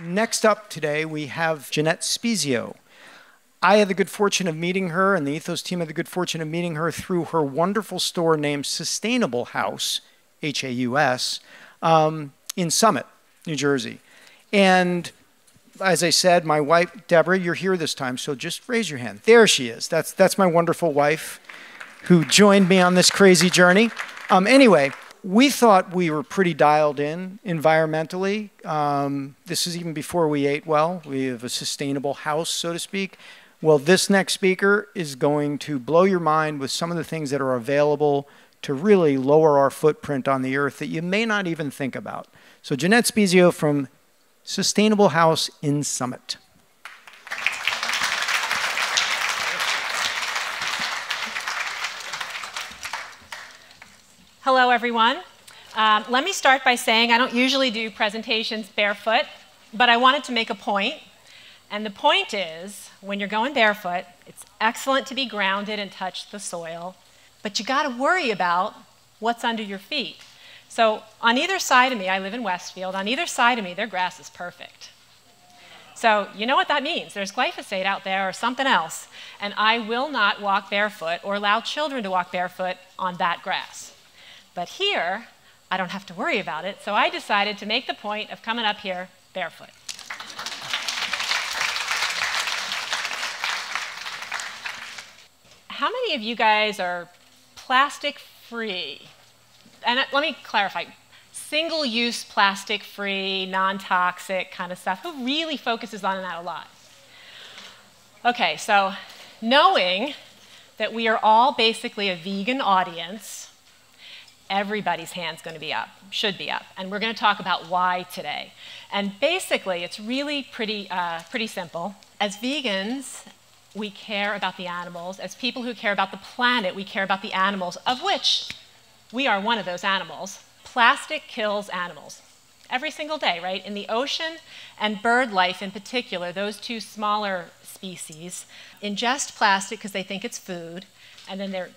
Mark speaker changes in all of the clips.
Speaker 1: Next up today, we have Janette Spiezio. I had the good fortune of meeting her, and the Ethos team had the good fortune of meeting her through her wonderful store named Sustainable House, H-A-U-S, in Summit, New Jersey. And as I said, my wife, Deborah, you're here this time, so just raise your hand. There she is. That's my wonderful wife who joined me on this crazy journey. Anyway, we thought we were pretty dialed in environmentally. This is even before we ate well. We have a sustainable house, so to speak. Well, this next speaker is going to blow your mind with some of the things that are available to really lower our footprint on the earth that you may not even think about. So Janette Spiezio from Sustainable House in Summit.
Speaker 2: Hello, everyone. Let me start by saying I don't usually do presentations barefoot, but I wanted to make a point. And the point is, when you're going barefoot, it's excellent to be grounded and touch the soil, but you got to worry about what's under your feet. So on either side of me, I live in Westfield, on either side of me, their grass is perfect. So you know what that means. There's glyphosate out there or something else, and I will not walk barefoot or allow children to walk barefoot on that grass. But here, I don't have to worry about it, so I decided to make the point of coming up here barefoot. How many of you guys are plastic-free? And let me clarify, single-use plastic-free, non-toxic kind of stuff. Who really focuses on that a lot? Okay, so knowing that we are all basically a vegan audience, everybody's hand's going to be up, should be up. And we're going to talk about why today. And basically, it's really pretty simple. As vegans, we care about the animals. As people who care about the planet, we care about the animals, of which we are one of those animals. Plastic kills animals every single day, right? In the ocean and bird life in particular, those two smaller species ingest plastic because they think it's food, and then their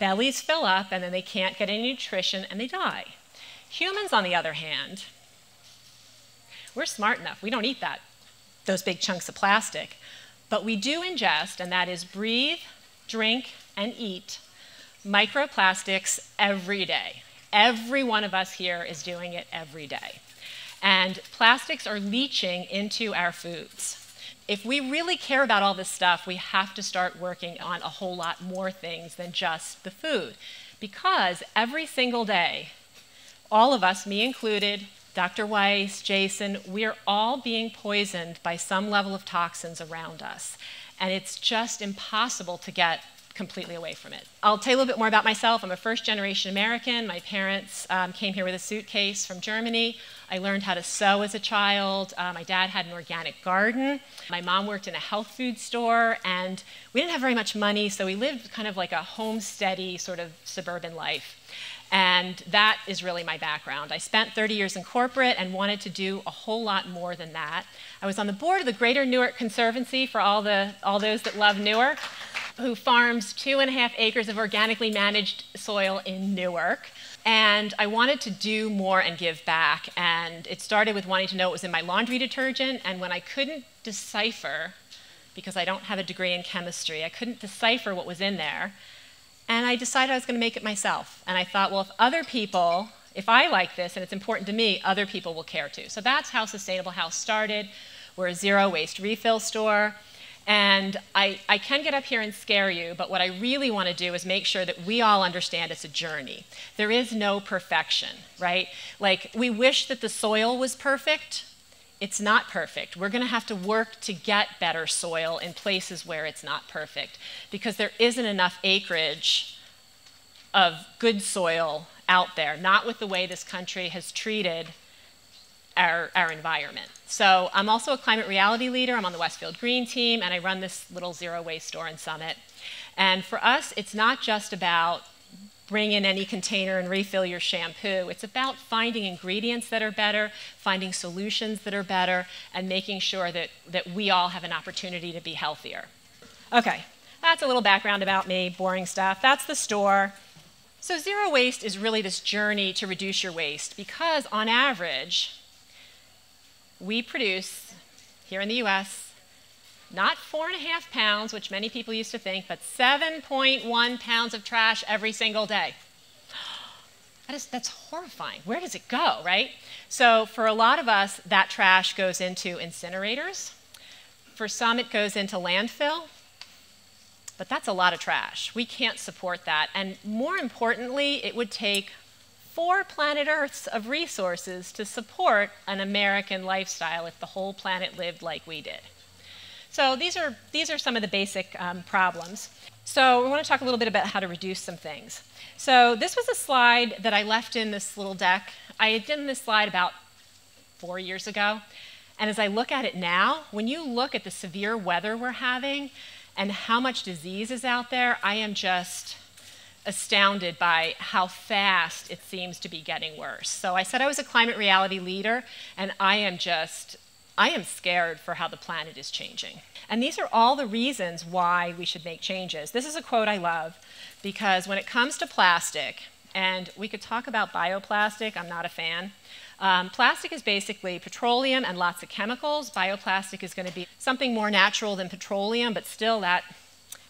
Speaker 2: bellies fill up, and then they can't get any nutrition, and they die. Humans, on the other hand, we're smart enough. We don't eat those big chunks of plastic. But we do ingest, and that is breathe, drink, and eat microplastics every day. Every one of us here is doing it every day. And plastics are leaching into our foods. If we really care about all this stuff, we have to start working on a whole lot more things than just the food. Because every single day, all of us, me included, Dr. Weiss, Jason, we're all being poisoned by some level of toxins around us. And it's just impossible to get completely away from it. I'll tell you a little bit more about myself. I'm a first-generation American. My parents came here with a suitcase from Germany. I learned how to sew as a child. My dad had an organic garden. My mom worked in a health food store, and we didn't have very much money, so we lived kind of like a homesteady sort of suburban life. And that is really my background. I spent 30 years in corporate and wanted to do a whole lot more than that. I was on the board of the Greater Newark Conservancy, for all those that love Newark, who farms 2.5 acres of organically managed soil in Newark. And I wanted to do more and give back. And it started with wanting to know what was in my laundry detergent. And when I couldn't decipher, because I don't have a degree in chemistry, I couldn't decipher what was in there. And I decided I was going to make it myself. And I thought, well, if I like this and it's important to me, other people will care too. So that's how Sustainable House started. We're a zero-waste refill store. And I can get up here and scare you, but what I really want to do is make sure that we all understand it's a journey. There is no perfection, right? Like, we wish that the soil was perfect. It's not perfect. We're going to have to work to get better soil in places where it's not perfect, because there isn't enough acreage of good soil out there, not with the way this country has treated our environment. So I'm also a climate reality leader. I'm on the Westfield Green team, and I run this little zero-waste store in Summit. And for us, it's not just about bring in any container and refill your shampoo. It's about finding ingredients that are better, finding solutions that are better, and making sure that we all have an opportunity to be healthier. Okay, that's a little background about me, boring stuff. That's the store. So zero waste is really this journey to reduce your waste, because on average, we produce, here in the US, not 4.5 pounds, which many people used to think, but 7.1 pounds of trash every single day. That's horrifying. Where does it go, right? So for a lot of us, that trash goes into incinerators. For some, it goes into landfill. But that's a lot of trash. We can't support that. And more importantly, it would take 4 planet Earths of resources to support an American lifestyle if the whole planet lived like we did. So these are some of the basic problems. So we want to talk a little bit about how to reduce some things. So this was a slide that I left in this little deck. I had done this slide about 4 years ago. And as I look at it now, when you look at the severe weather we're having and how much disease is out there, I am just astounded by how fast it seems to be getting worse. So I said I was a climate reality leader, and I am scared for how the planet is changing. And these are all the reasons why we should make changes. This is a quote I love, because when it comes to plastic, and we could talk about bioplastic, I'm not a fan. Plastic is basically petroleum and lots of chemicals. Bioplastic is going to be something more natural than petroleum, but still that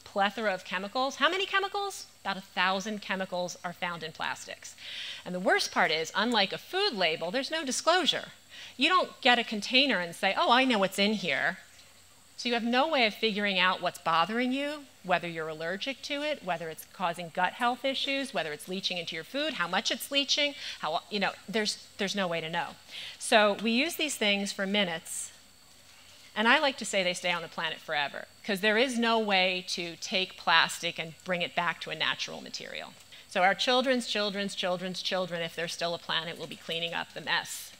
Speaker 2: plethora of chemicals. How many chemicals? About 1,000 chemicals are found in plastics. And the worst part is, unlike a food label, there's no disclosure. You don't get a container and say, oh, I know what's in here. So you have no way of figuring out what's bothering you, whether you're allergic to it, whether it's causing gut health issues, whether it's leaching into your food, how much it's leaching, there's no way to know. So we use these things for minutes, and I like to say they stay on the planet forever, because there is no way to take plastic and bring it back to a natural material. So our children's children's children's children, if there's still a planet, will be cleaning up the mess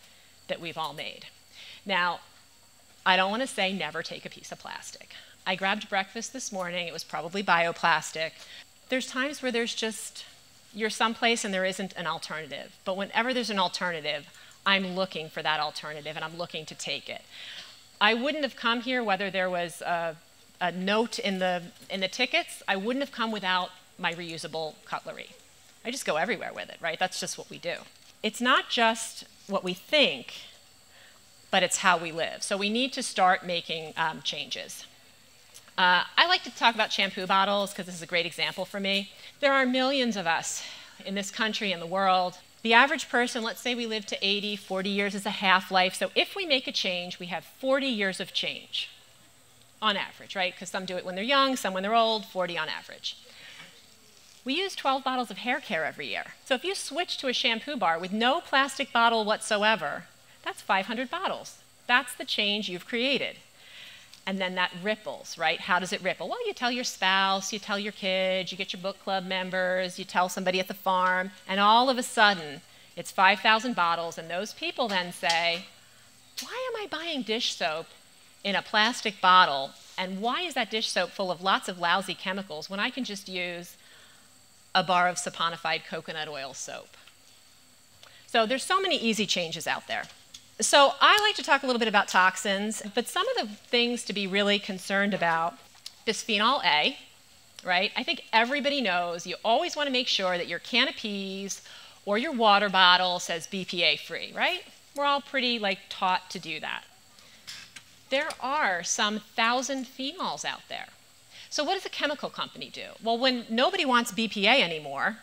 Speaker 2: that we've all made. Now, I don't want to say never take a piece of plastic. I grabbed breakfast this morning. It was probably bioplastic. There's times where you're someplace and there isn't an alternative. But whenever there's an alternative, I'm looking for that alternative and I'm looking to take it. I wouldn't have come here whether there was a note in the tickets. I wouldn't have come without my reusable cutlery. I just go everywhere with it, right? That's just what we do. It's not just what we think, but it's how we live. So we need to start making changes. I like to talk about shampoo bottles because this is a great example for me. There are millions of us in this country and the world. The average person, let's say we live to 80, 40 years is a half-life. So if we make a change, we have 40 years of change on average, right? Because some do it when they're young, some when they're old, 40 on average. We use 12 bottles of hair care every year. So if you switch to a shampoo bar with no plastic bottle whatsoever, that's 500 bottles. That's the change you've created. And then that ripples, right? How does it ripple? Well, you tell your spouse, you tell your kids, you get your book club members, you tell somebody at the farm, and all of a sudden, it's 5,000 bottles, and those people then say, why am I buying dish soap in a plastic bottle, and why is that dish soap full of lots of lousy chemicals when I can just use a bar of saponified coconut oil soap? So there's so many easy changes out there. So I like to talk a little bit about toxins, but some of the things to be really concerned about, bisphenol A, right? I think everybody knows you always want to make sure that your can of peas or your water bottle says BPA free, right? We're all pretty taught to do that. There are some 1,000 phenols out there. So what does a chemical company do? Well, when nobody wants BPA anymore,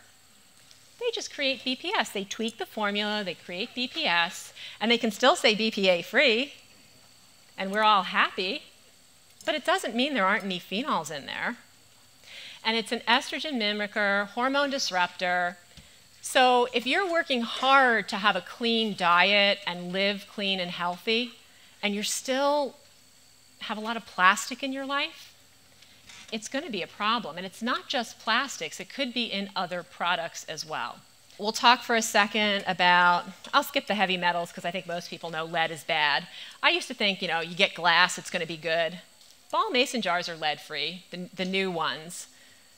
Speaker 2: they just create BPS. They tweak the formula, they create BPS, and they can still say BPA free, and we're all happy, but it doesn't mean there aren't any phenols in there. And it's an estrogen mimicker, hormone disruptor. So if you're working hard to have a clean diet and live clean and healthy, and you still have a lot of plastic in your life, it's going to be a problem. And it's not just plastics. It could be in other products as well. We'll talk for a second about, I'll skip the heavy metals because I think most people know lead is bad. I used to think, you get glass, it's going to be good. Ball mason jars are lead-free, the new ones.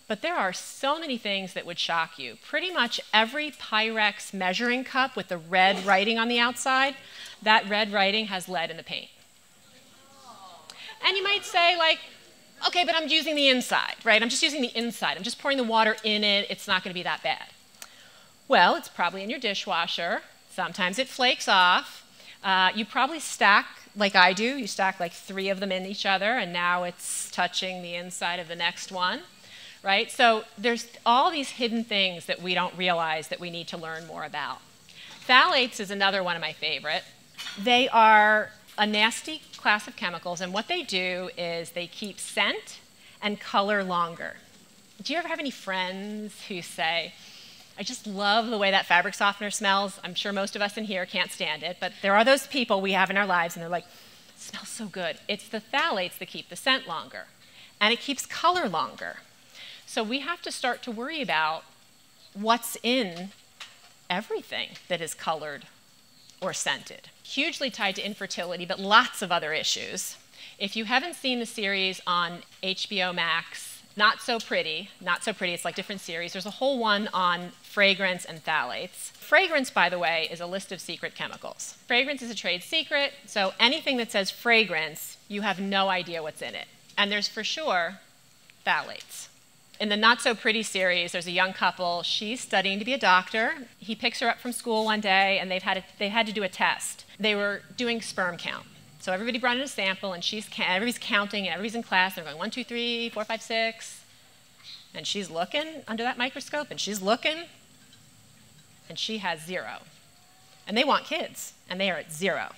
Speaker 2: But there are so many things that would shock you. Pretty much every Pyrex measuring cup with the red writing on the outside, that red writing has lead in the paint. And you might say, okay, but I'm using the inside, right? I'm just using the inside. I'm just pouring the water in it. It's not going to be that bad. Well, it's probably in your dishwasher. Sometimes it flakes off. You probably stack like I do. You stack like 3 of them in each other, and now it's touching the inside of the next one, right? So there's all these hidden things that we don't realize that we need to learn more about. Phthalates is another one of my favorite. They are a nasty class of chemicals, and what they do is they keep scent and color longer. Do you ever have any friends who say, I just love the way that fabric softener smells. I'm sure most of us in here can't stand it, but there are those people we have in our lives, and they're like, it smells so good. It's the phthalates that keep the scent longer, and it keeps color longer. So we have to start to worry about what's in everything that is colored or scented. Hugely tied to infertility, but lots of other issues. If you haven't seen the series on HBO Max, Not So Pretty, it's like different series. There's a whole one on fragrance and phthalates. Fragrance, by the way, is a list of secret chemicals. Fragrance is a trade secret, so anything that says fragrance, you have no idea what's in it. And there's for sure phthalates. In the Not So Pretty series, there's a young couple. She's studying to be a doctor. He picks her up from school one day, and they had to do a test. They were doing sperm count. So everybody brought in a sample, and everybody's counting, and everybody's in class. They're going 1, 2, 3, 4, 5, 6. And she's looking under that microscope, and she's looking, and she has 0. And they want kids, and they are at 0.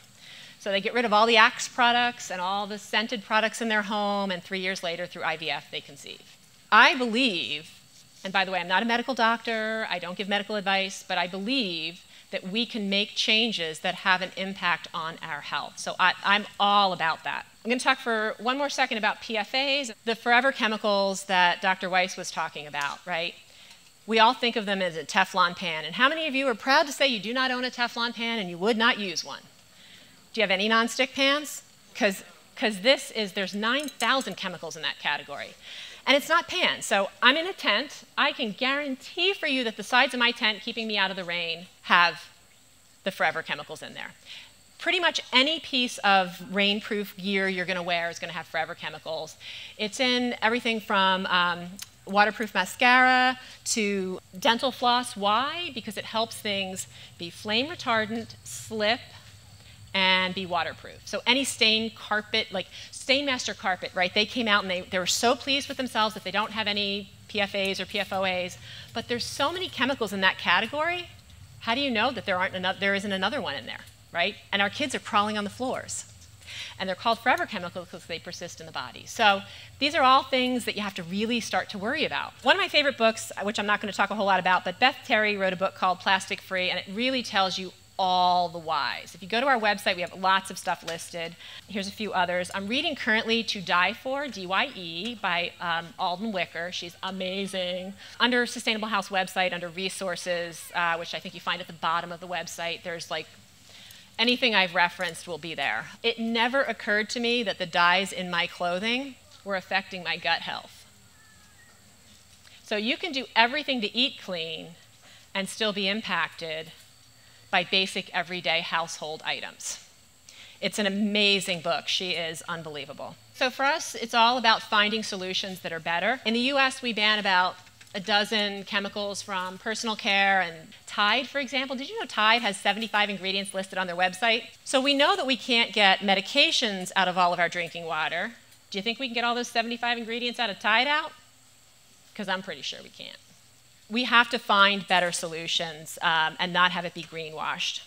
Speaker 2: So they get rid of all the Axe products and all the scented products in their home, and 3 years later, through IVF, they conceive. I believe, and by the way, I'm not a medical doctor, I don't give medical advice, but I believe that we can make changes that have an impact on our health. So I'm all about that. I'm going to talk for one more second about PFAs, the forever chemicals that Dr. Weiss was talking about, right? We all think of them as a Teflon pan. And how many of you are proud to say you do not own a Teflon pan and you would not use one? Do you have any nonstick pans? Because there's 9,000 chemicals in that category. And it's not pans. So I'm in a tent. I can guarantee for you that the sides of my tent, keeping me out of the rain, have the forever chemicals in there. Pretty much any piece of rainproof gear you're going to wear is going to have forever chemicals. It's in everything from waterproof mascara to dental floss. Why? Because it helps things be flame retardant, slip, and be waterproof. So any stained carpet, like Stainmaster carpet, right? They came out and they were so pleased with themselves that they don't have any PFAs or PFOAs, but there's so many chemicals in that category. How do you know that there isn't another one in there, right? And our kids are crawling on the floors. And they're called forever chemicals because they persist in the body. So these are all things that you have to really start to worry about. One of my favorite books, which I'm not going to talk a whole lot about, but Beth Terry wrote a book called Plastic Free, and it really tells you all the whys. If you go to our website, we have lots of stuff listed. Here's a few others. I'm reading currently To Die For, D-Y-E, by Alden Wicker. She's amazing. Under Sustainable House website, under resources, which I think you find at the bottom of the website, there's like anything I've referenced will be there. It never occurred to me that the dyes in my clothing were affecting my gut health. So you can do everything to eat clean and still be impacted by basic everyday household items. It's an amazing book. She is unbelievable. So for us, it's all about finding solutions that are better. In the US, we ban about a dozen chemicals from personal care, and Tide, for example. Did you know Tide has 75 ingredients listed on their website? So we know that we can't get medications out of all of our drinking water. Do you think we can get all those 75 ingredients out of Tide out? Because I'm pretty sure we can't. We have to find better solutions and not have it be greenwashed.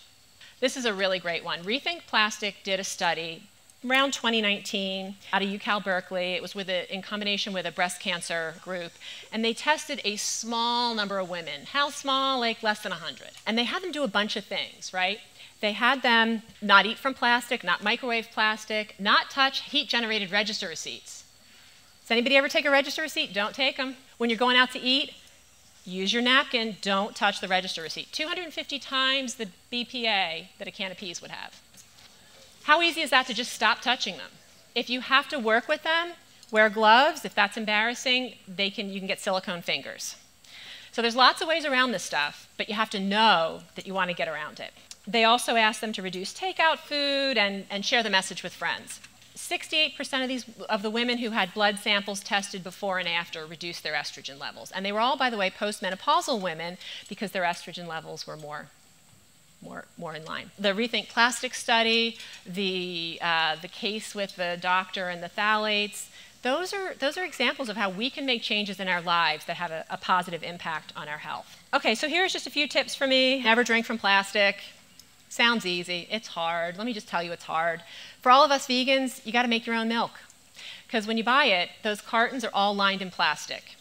Speaker 2: This is a really great one. Rethink Plastic did a study around 2019 out of UCal Berkeley. It was in combination with a breast cancer group. And they tested a small number of women. How small? Like less than 100. And they had them do a bunch of things, right? They had them not eat from plastic, not microwave plastic, not touch heat-generated register receipts. Does anybody ever take a register receipt? Don't take them. When you're going out to eat, use your napkin. Don't touch the register receipt. 250 times the BPA that a can of peas would have. How easy is that to just stop touching them? If you have to work with them, wear gloves. If that's embarrassing, you can get silicone fingers. So there's lots of ways around this stuff, but you have to know that you want to get around it. They also asked them to reduce takeout food and share the message with friends. 68% of the women who had blood samples tested before and after reduced their estrogen levels. And they were all, by the way, postmenopausal women because their estrogen levels were more more in line. The Rethink Plastic study, the case with the doctor and the phthalates, those are examples of how we can make changes in our lives that have a positive impact on our health. Okay, so here's just a few tips for me. Never drink from plastic. Sounds easy. It's hard. Let me just tell you it's hard. For all of us vegans, you got to make your own milk. Because when you buy it, those cartons are all lined in plastic.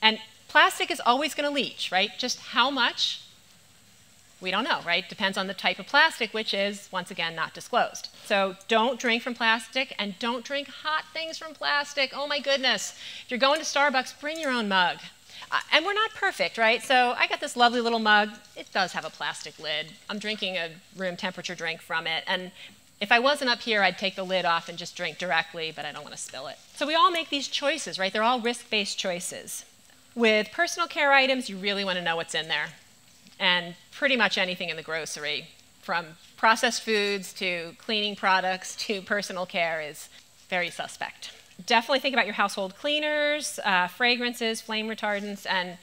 Speaker 2: And plastic is always going to leach, right? Just how much? We don't know, right? Depends on the type of plastic, which is, once again, not disclosed. So don't drink from plastic, and don't drink hot things from plastic. Oh my goodness. If you're going to Starbucks, bring your own mug. And we're not perfect, right? So I got this lovely little mug. It does have a plastic lid. I'm drinking a room temperature drink from it. And if I wasn't up here, I'd take the lid off and just drink directly, but I don't want to spill it. So we all make these choices, right? They're all risk-based choices. With personal care items, you really want to know what's in there. And pretty much anything in the grocery, from processed foods to cleaning products to personal care, is very suspect. Definitely think about your household cleaners, fragrances, flame retardants, and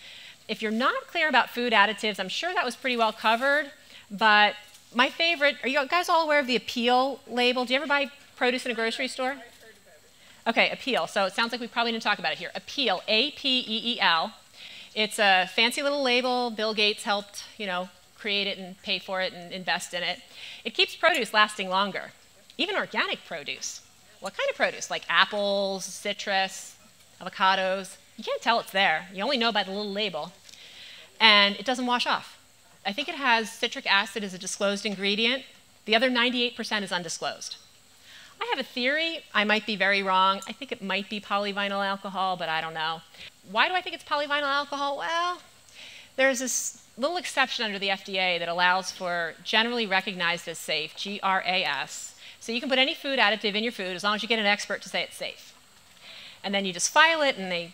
Speaker 2: if you're not clear about food additives, I'm sure that was pretty well covered, but my favorite, are you guys all aware of the Appeal label? Do you ever buy produce in a grocery store? I've heard about it. Okay, Appeal. So it sounds like we probably didn't talk about it here. Appeal, A-P-E-E-L. It's a fancy little label. Bill Gates helped, create it and pay for it and invest in it. It keeps produce lasting longer, even organic produce. What kind of produce? Like apples, citrus, avocados. You can't tell it's there. You only know by the little label. And it doesn't wash off. I think it has citric acid as a disclosed ingredient. The other 98% is undisclosed. I have a theory. I might be very wrong. I think it might be polyvinyl alcohol, but I don't know. Why do I think it's polyvinyl alcohol? Well, there's this little exception under the FDA that allows for generally recognized as safe, GRAS. So you can put any food additive in your food as long as you get an expert to say it's safe. And then you just file it and they,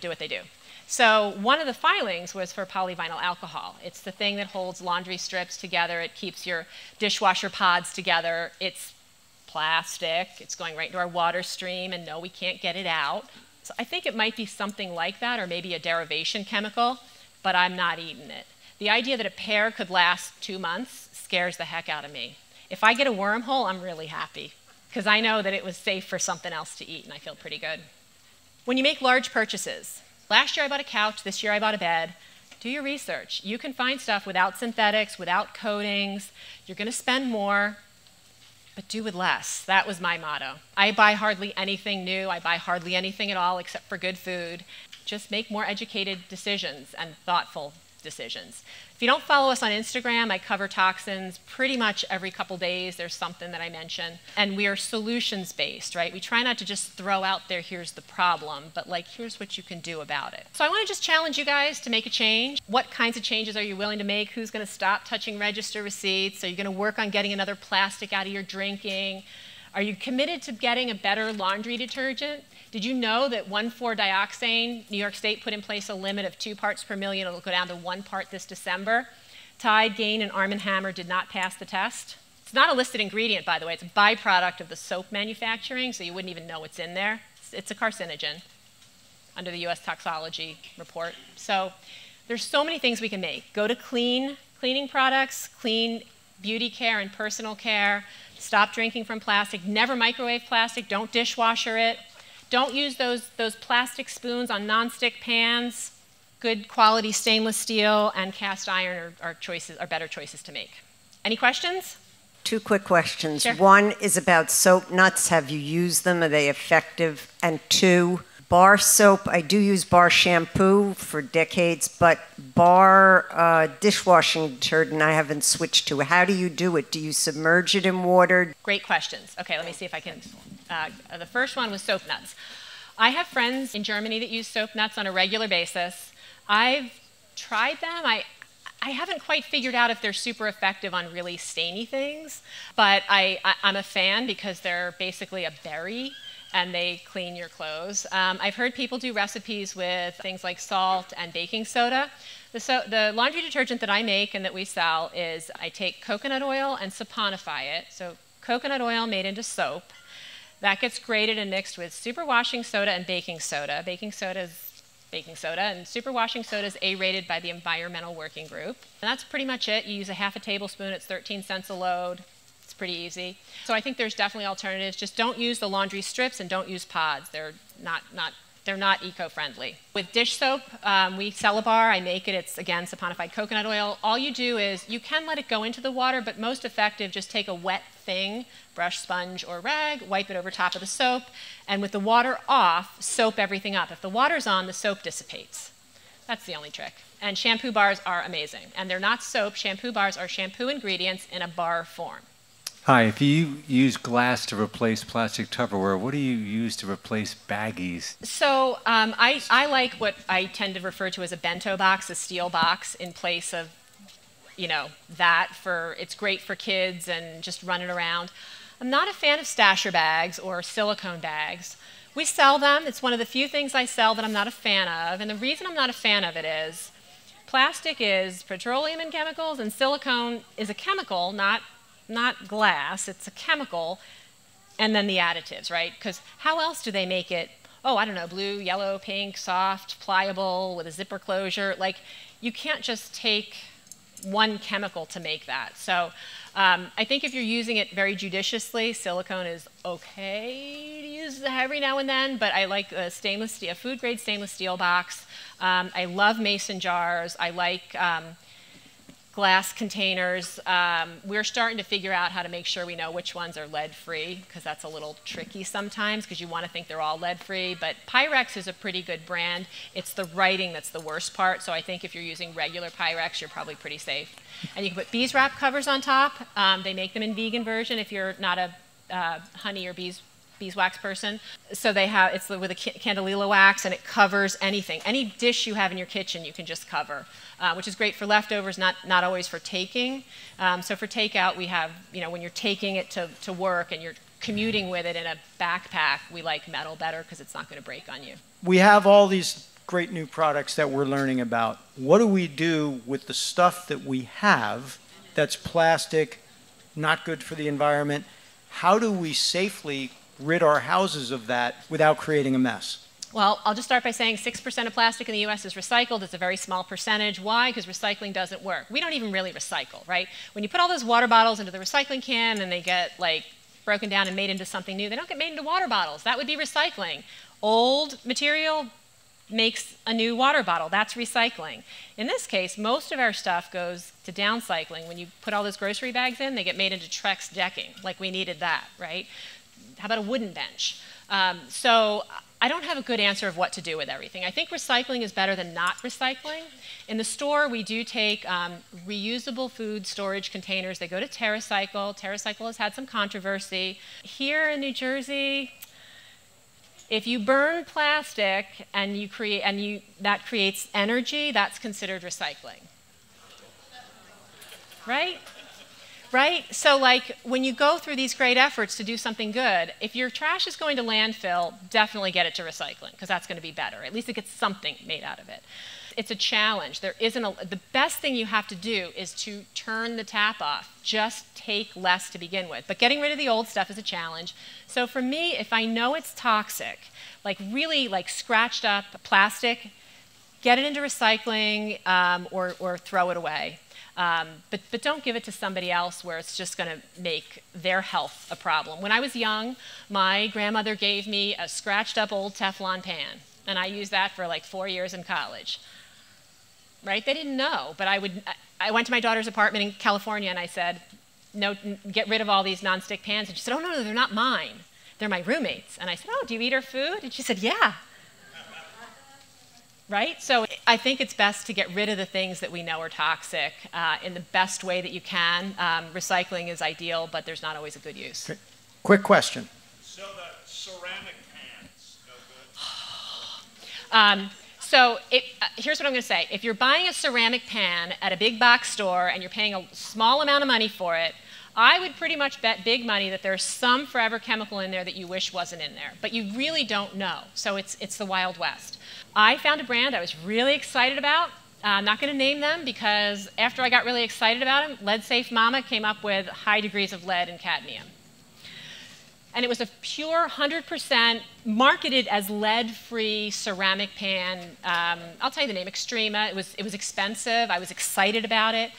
Speaker 2: do what they do. So one of the filings was for polyvinyl alcohol. It's the thing that holds laundry strips together. It keeps your dishwasher pods together. It's plastic. It's going right into our water stream, and no, we can't get it out. So I think it might be something like that, or maybe a derivation chemical, but I'm not eating it. The idea that a pear could last 2 months scares the heck out of me. If I get a wormhole, I'm really happy, because I know that it was safe for something else to eat, and I feel pretty good. When you make large purchases, last year I bought a couch, this year I bought a bed, do your research. You can find stuff without synthetics, without coatings. You're going to spend more, but do with less. That was my motto. I buy hardly anything new. I buy hardly anything at all except for good food. Just make more educated decisions and thoughtful decisions. If you don't follow us on Instagram, I cover toxins pretty much every couple days. There's something that I mention. And we are solutions-based, right? We try not to just throw out there, here's the problem, but here's what you can do about it. So I want to just challenge you guys to make a change. What kinds of changes are you willing to make? Who's going to stop touching register receipts? Are you going to work on getting another plastic out of your drinking? Are you committed to getting a better laundry detergent? Did you know that 1,4-dioxane, New York State put in place a limit of 2 parts per million. It'll go down to 1 part this December. Tide, Gain, and Arm & Hammer did not pass the test. It's not a listed ingredient, by the way. It's a byproduct of the soap manufacturing, so you wouldn't even know what's in there. It's a carcinogen under the US toxicology report. So there's so many things we can make. Go to cleaning products, clean beauty care and personal care. Stop drinking from plastic. Never microwave plastic. Don't dishwasher it. Don't use those plastic spoons on nonstick pans. Good quality stainless steel and cast iron are better choices to make. Any questions?
Speaker 3: 2 quick questions.
Speaker 2: Sure.
Speaker 3: 1 is about soap nuts. Have you used them? Are they effective? And 2, bar soap. I do use bar shampoo for decades, but bar dishwashing detergent I haven't switched to. How do you do it? Do you submerge it in water?
Speaker 2: Great questions. Okay, let me see if I can. The first one was soap nuts. I have friends in Germany that use soap nuts on a regular basis. I've tried them. I haven't quite figured out if they're super effective on really stainy things, but I'm a fan because they're basically a berry and they clean your clothes. I've heard people do recipes with things like salt and baking soda. The laundry detergent that I make and that we sell is I take coconut oil and saponify it. So coconut oil made into soap. That gets grated and mixed with superwashing soda and baking soda. Baking soda is baking soda, and superwashing soda is A-rated by the Environmental Working Group. And that's pretty much it. You use a half a tablespoon, it's 13 cents a load. It's pretty easy. So I think there's definitely alternatives. Just don't use the laundry strips and don't use pods. They're not eco-friendly. With dish soap, we sell a bar. I make it. It's, again, saponified coconut oil. All you do is you can let it go into the water, but most effective, just take a wet thing, brush, sponge, or rag, wipe it over top of the soap, and with the water off, soap everything up. If the water's on, the soap dissipates. That's the only trick. And shampoo bars are amazing. And they're not soap. Shampoo bars are shampoo ingredients in a bar form.
Speaker 4: Hi, if you use glass to replace plastic Tupperware, what do you use to replace baggies?
Speaker 2: So I like what I tend to refer to as a bento box, a steel box, in place of, that it's great for kids and just running around. I'm not a fan of stasher bags or silicone bags. We sell them. It's one of the few things I sell that I'm not a fan of. And the reason I'm not a fan of it is plastic is petroleum and chemicals, and silicone is a chemical, not glass, it's a chemical, and then the additives, right? Because how else do they make it, I don't know, blue, yellow, pink, soft, pliable, with a zipper closure? Like, you can't just take one chemical to make that. So I think if you're using it very judiciously, silicone is okay to use every now and then, but I like a food-grade stainless steel box. I love mason jars. I like glass containers. We're starting to figure out how to make sure we know which ones are lead-free, because that's a little tricky sometimes, because you want to think they're all lead-free. But Pyrex is a pretty good brand. It's the writing that's the worst part, so I think if you're using regular Pyrex, you're probably pretty safe. And you can put beeswax covers on top. They make them in vegan version if you're not a honey or beeswax person. So it's with a candelilla wax, and it covers anything. Any dish you have in your kitchen, you can just cover, which is great for leftovers, not always for taking. So for takeout, we have, when you're taking it to work and you're commuting with it in a backpack, we like metal better because it's not going to break on you.
Speaker 1: We have all these great new products that we're learning about. What do we do with the stuff that we have that's plastic, not good for the environment? How do we safely rid our houses of that without creating a mess?
Speaker 2: Well, I'll just start by saying 6% of plastic in the US is recycled. It's a very small percentage. Why? Because recycling doesn't work. We don't even really recycle, right? When you put all those water bottles into the recycling can and they get broken down and made into something new, they don't get made into water bottles. That would be recycling. Old material makes a new water bottle. That's recycling. In this case, most of our stuff goes to downcycling. When you put all those grocery bags in, they get made into Trex decking. We needed that, right? How about a wooden bench? So I don't have a good answer of what to do with everything. I think recycling is better than not recycling. In the store, we do take reusable food storage containers. They go to TerraCycle. TerraCycle has had some controversy. Here in New Jersey, if you burn plastic and that creates energy, that's considered recycling. Right? Right? So when you go through these great efforts to do something good, if your trash is going to landfill, definitely get it to recycling, because that's going to be better. At least it gets something made out of it. It's a challenge. The best thing you have to do is to turn the tap off. Just take less to begin with. But getting rid of the old stuff is a challenge. So for me, if I know it's toxic, really scratched up plastic, get it into recycling or throw it away. But don't give it to somebody else where it's just going to make their health a problem. When I was young, my grandmother gave me a scratched up old Teflon pan, and I used that for 4 years in college. Right? They didn't know, but I went to my daughter's apartment in California and I said, "No, get rid of all these nonstick pans." And she said, "Oh, no, they're not mine. They're my roommates." And I said, "Oh, do you eat her food?" And she said, "Yeah." Right? So I think it's best to get rid of the things that we know are toxic in the best way that you can. Recycling is ideal, but there's not always a good use.
Speaker 1: Okay. Quick question.
Speaker 5: So the ceramic pans, no good?
Speaker 2: So here's what I'm going to say. If you're buying a ceramic pan at a big box store and you're paying a small amount of money for it, I would pretty much bet big money that there's some forever chemical in there that you wish wasn't in there. But you really don't know. So it's the Wild West. I found a brand I was really excited about. I'm not going to name them because after I got really excited about them, Lead Safe Mama came up with high degrees of lead and cadmium. and it was a pure 100% marketed as lead-free ceramic pan. I'll tell you the name, Extrema. It was expensive. I was excited about it.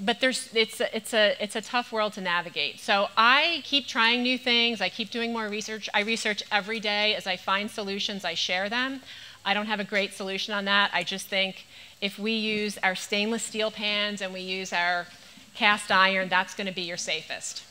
Speaker 2: But it's a tough world to navigate. So I keep trying new things. I keep doing more research. I research every day. As I find solutions, I share them. I don't have a great solution on that. I just think if we use our stainless steel pans and we use our cast iron, that's going to be your safest.